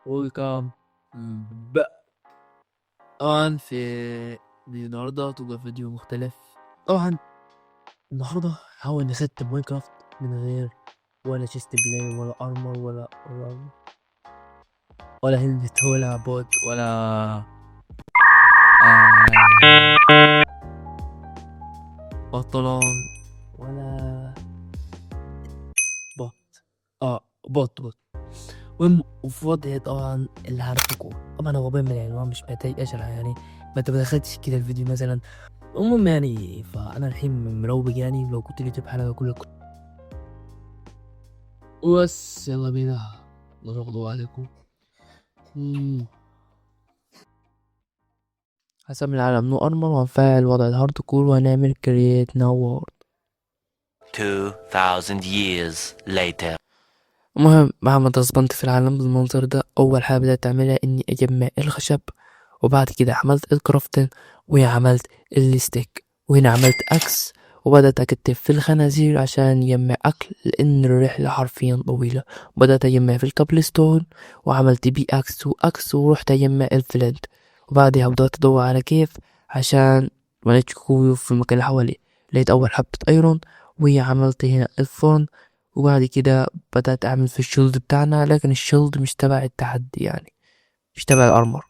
ويلكم بقى. طبعا النهاردة تبقى فيديو مختلف. طبعا النهاردة هحاول نستم ماينكرافت من غير ولا تشيست بلاي ولا ارمر ولا هيلمت ولا بوت ولا بطلان ولا بوت بوت. المهم وفي وضع طبعا اللي عارفكم طبعا هو باين من العنوان مش محتاج اشرح يعني. ما تدخلتش كده الفيديو مثلا. المهم يعني فانا الحين مروق يعني لو كنت جبت حلقه كلها بس يلا بينا نغضوا عليكم. هسمي العالم نو ارمر وهنفعل وضع الهارد كور وهنعمل كرييت ناو وورد 2000 years later. المهم بعد ما تصبنت في العالم بالمنظر ده اول حاجه بدأت اعملها اني اجمع الخشب وبعد كده عملت الكرافتن وعملت الستيك وهنا عملت اكس وبدأت أكتب في الخنازير عشان يجمع أكل لأن الرحلة حرفيا طويلة. بدأت أجمع في الكابلستون وعملت بي أكس ورحت أجمع الفلنت وبعدها بدأت أدور على كيف عشان ملقتش كويو في المكان اللي حوالي. لقيت أول حبة أيرون وعملت هنا الفرن وبعد كده بدأت أعمل في الشيلد بتاعنا لكن الشيلد مش تبع التحدي يعني مش تبع الأرمر.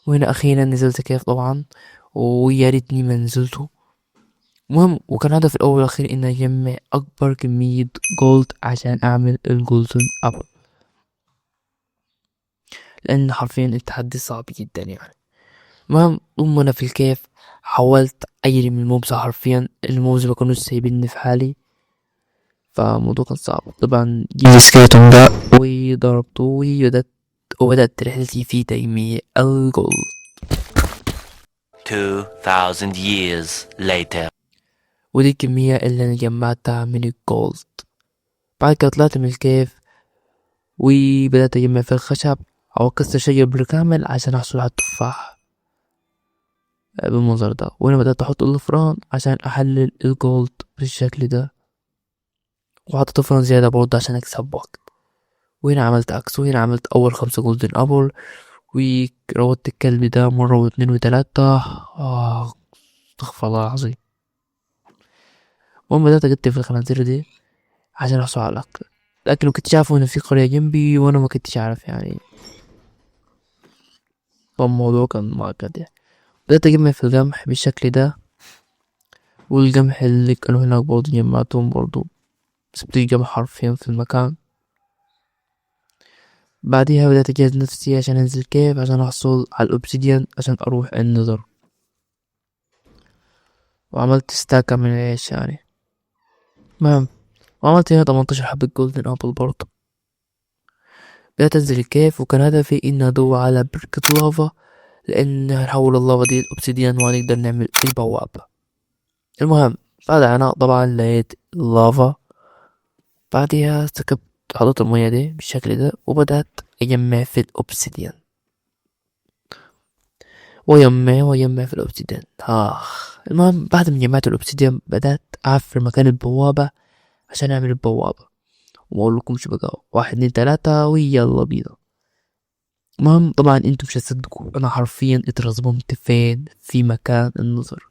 وهنا أخيرا نزلت كيف طبعا ويا ريتني ما نزلته. المهم وكان هدفي الأول والأخير إني أجمع أكبر كمية جولد عشان أعمل الجولدن أبل لأن حرفيا التحدي صعب جدا يعني. المهم طول ما أنا في الكيف حاولت أجري من الموبز حرفيا الموبز ما كانوش سايبيني في حالي فالموضوع كان صعب. طبعا جيت سكيلتون ده وضربته وبدأت رحلتي في تجميع الجولد 2000 years later. ودي الكمية اللي أنا جمعتها من الجولد. بعد كده طلعت من الكيف وبدأت أجمع في الخشب أو أكسر شجر بالكامل عشان أحصل على التفاح بالمنظر ده. وهنا بدأت أحط الفران عشان أحلل الجولد بالشكل ده وحطيت فران زيادة برضه عشان أكسب وقت. وهنا عملت أكس وهنا عملت أول 5 جولدن أبل وروضت الكلب ده مرة واتنين وتلاتة. استغفر الله العظيم. المهم بدأت أكتب في الخنازير دي عشان أحصل على الأكل لكن مكنتش عارف إن في قرية جنبي وأنا مكنتش عارف يعني فالموضوع كان معقد يعني. بدأت أجمع في القمح بالشكل ده والقمح اللي كانوا هناك برضه جمعتهم برضه سبت القمح حرفيا في المكان. بعديها بدأت أجهز نفسي عشان أنزل كيف عشان أحصل على الأوبسيديان عشان أروح النذر وعملت ستاكة من العيش يعني. المهم وعملت هنا 18 حبة جولدن أبل برضه. بدأت أنزل الكيف وكان هدفي إن أدور على بركة لافا لأن هنحول اللافا دي الأوبسيديان وهنقدر نعمل البوابة. المهم بعد عناء طبعا لقيت اللافا بعدها سكبت حطيت المية دي بالشكل ده وبدأت أجمع في الأوبسيديان ويجمع في الأوبسيديان. المهم بعد ما جمعت الأوبسيديان بدأت أعفر مكان البوابة عشان أعمل البوابة وأقول لكمش بقى 1 2 3 ويلا بينا. المهم طبعا انتوا مش هتصدقوا انا حرفيا اترزمنت فين في مكان النظر.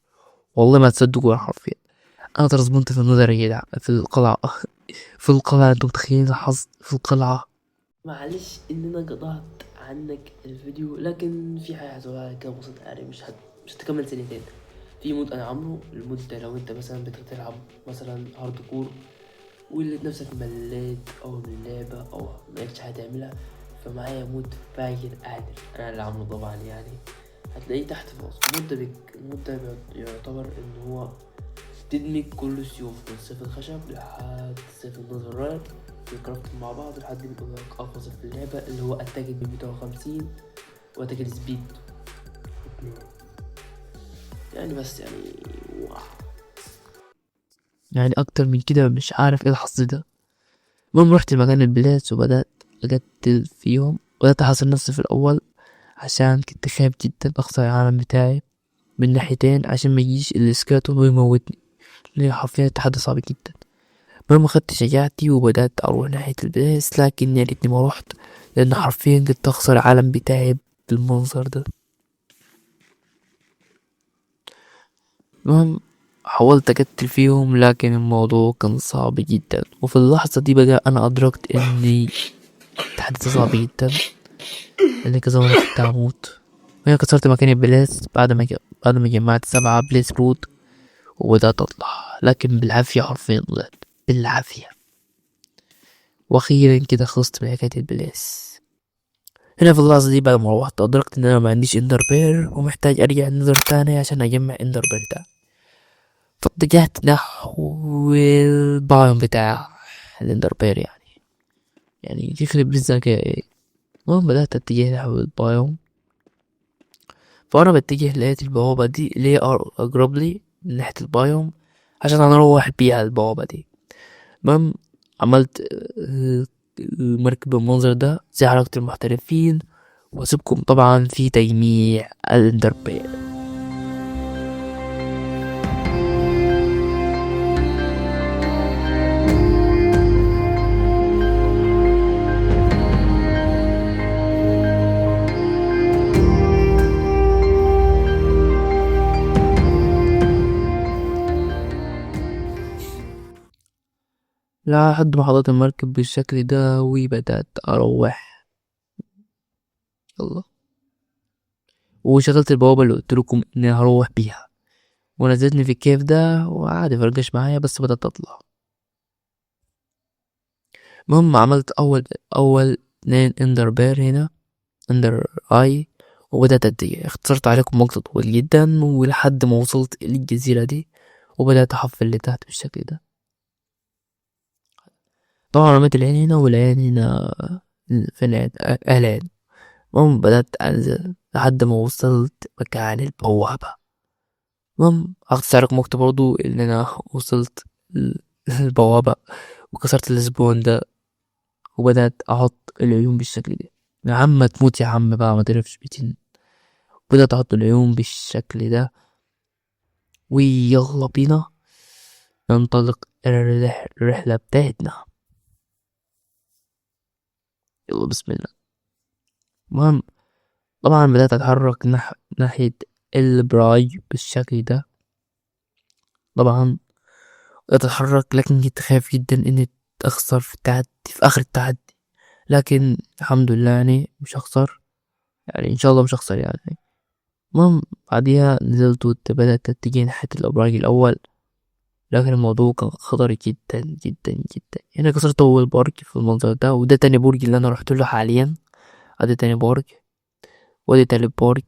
والله ما تصدقوا انا حرفيا انا اترزمنت في النظر يا جدع في القلعة. في القلعة انتوا متخيلين الحظ في القلعة. معلش اننا قطعت عنك الفيديو لكن في حاجة هتقولها كده بسيطة يعني مش هتكمل سنتين. في مود انا عامله المود ده لو انت مثلا بتلعب مثلا هارد كور ولقيت نفسك مليت او من اللعبة او ملقتش حاجة تعملها فمعايا مود باجر قادر انا اللي عامله طبعا يعني هتلاقيه تحت في الوصف. المود ده يعتبر ان هو تدمج كل السيوف من سيف الخشب لحد سيف النظرات يكرافتوا مع بعض لحد ما يكون لك أقوى سيف في اللعبة اللي هو أتاكد ب150 وأتاكد سبيد 2 يعني. بس يعني واو يعني أكتر من كده مش عارف ايه الحظ ده. المهم رحت مكان البلاد وبدأت أقتل فيهم وبدأت أحصر نفسي في الأول عشان كنت خايف جدا أخسر العالم بتاعي من ناحيتين عشان ما يجيش الإسكاتون ويموتني لأن حرفيا التحدي صعب جدا. المهم أخدت شجاعتي وبدأت أروح ناحية البلايس، لكن يا ريتني ما روحت، لأن حرفيا كنت أخسر العالم بتاعي بالمنظر ده. المهم حاولت أقتل فيهم، لكن الموضوع كان صعب جدا، وفي اللحظة دي بقى أنا أدركت إني التحدي صعب جدا، لأني كذا مرة كنت هموت. وهنا كسرت مكاني البلاس بعد ما جمعت 7 بليس روت وبدأت أطلع، لكن بالعافية، حرفيا طلعت بالعافية. وأخيرا كده خلصت من حكاية البلاس. هنا في اللحظة دي بعد ما روحت أدركت إن أنا ما عنديش إندر بير، ومحتاج أرجع النذر تاني عشان أجمع إندر بير ده. فاتجهت نحو البايوم بتاع الاندر بير، يعني يخرب بالذكاء. المهم بدأت أتجه نحو البايوم، فأنا بتجه لقيت البوابة دي اللي هي أقرب لي من ناحية البايوم عشان أروح بيها البوابة دي. المهم عملت مركب بالمنظر ده زي حركة المحترفين، وأسيبكم طبعا في تجميع الاندر بير. لحد ما حضرت المركب بالشكل ده وبدأت أروح. يلا، وشغلت البوابة اللي قلتلكم إني هروح بيها، ونزلتني في الكيف ده وعادي فرقش معايا، بس بدأت أطلع. المهم عملت أول 2 اندر بير هنا، اندر اي، وبدأت أتجه. اختصرت عليكم وقت طويل جدا، ولحد ما وصلت للجزيرة دي وبدأت أحفل لتحت بالشكل ده. طبعا رميت العين هنا والعين هنا في العين العين. المهم بدأت أنزل لحد ما وصلت مكان البوابة. المهم أختصر عليكم وقت برضو إن أنا وصلت البوابة وكسرت الزبون ده، وبدأت أحط العيون بالشكل ده. يا عم تموت يا عم بقى، ما تعرفش بيتين. بدأت أحط العيون بالشكل ده، ويلا بينا ننطلق الرحلة بتاعتنا. يلا بسم الله. المهم طبعا بدأت أتحرك ناحية البراي بالشكل ده. طبعا بدأت أتحرك، لكن كنت خايف جدا إني أخسر في التحدي، في آخر التحدي، لكن الحمد لله يعني مش هخسر، يعني إن شاء الله مش هخسر يعني. المهم بعديها نزلت وبدأت أتجه ناحية الأبراج الأول، لكن الموضوع كان خطر جدا جدا جدا. هنا كسرت أول برج في المنظر ده، وده تاني برج اللي أنا رحت له حاليا. أدي تاني برج وأدي تالت برج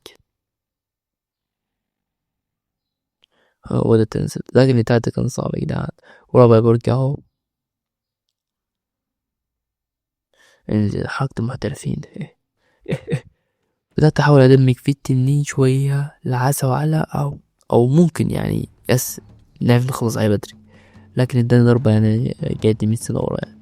وده تنزل، لكن التالت كان صعب يا جدعان. ورابع برج أهو، انزل حركة المحترفين. بدأت أحاول أدمج في التنين شوية لعسى وعلى أو ممكن يعني نعرف نخلص عليه بدري، لكن اداني ضربة يعني جايتني 100 سنة ورا يعني.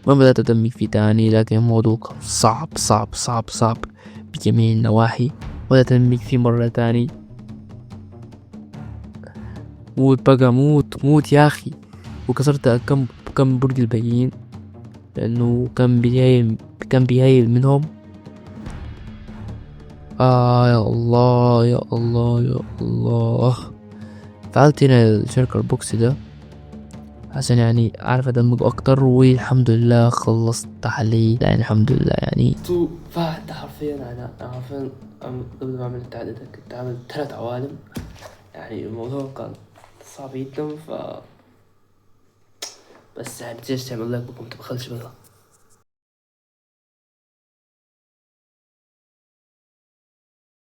ما بدأت أدمج فيه تاني، لكن الموضوع كان صعب صعب صعب صعب بجميع النواحي. بدأت أدمج فيه مرة تاني، موت بقى، موت يا أخي. وكسرت كم برج الباقيين، لأنه كان بيهيل منهم. يا الله يا الله يا الله. فعلت هنا الشركة البوكس ده عشان يعني أعرف أدمج أكتر، والحمد لله خلصت عليه يعني الحمد لله يعني. فهد حرفيا أنا حرفيا قبل ما أعمل التعديل ده كنت عامل 3 عوالم، يعني الموضوع كان صعب جدا. بس يعني تيجي تعمل لايك بكم متبخلش بقى.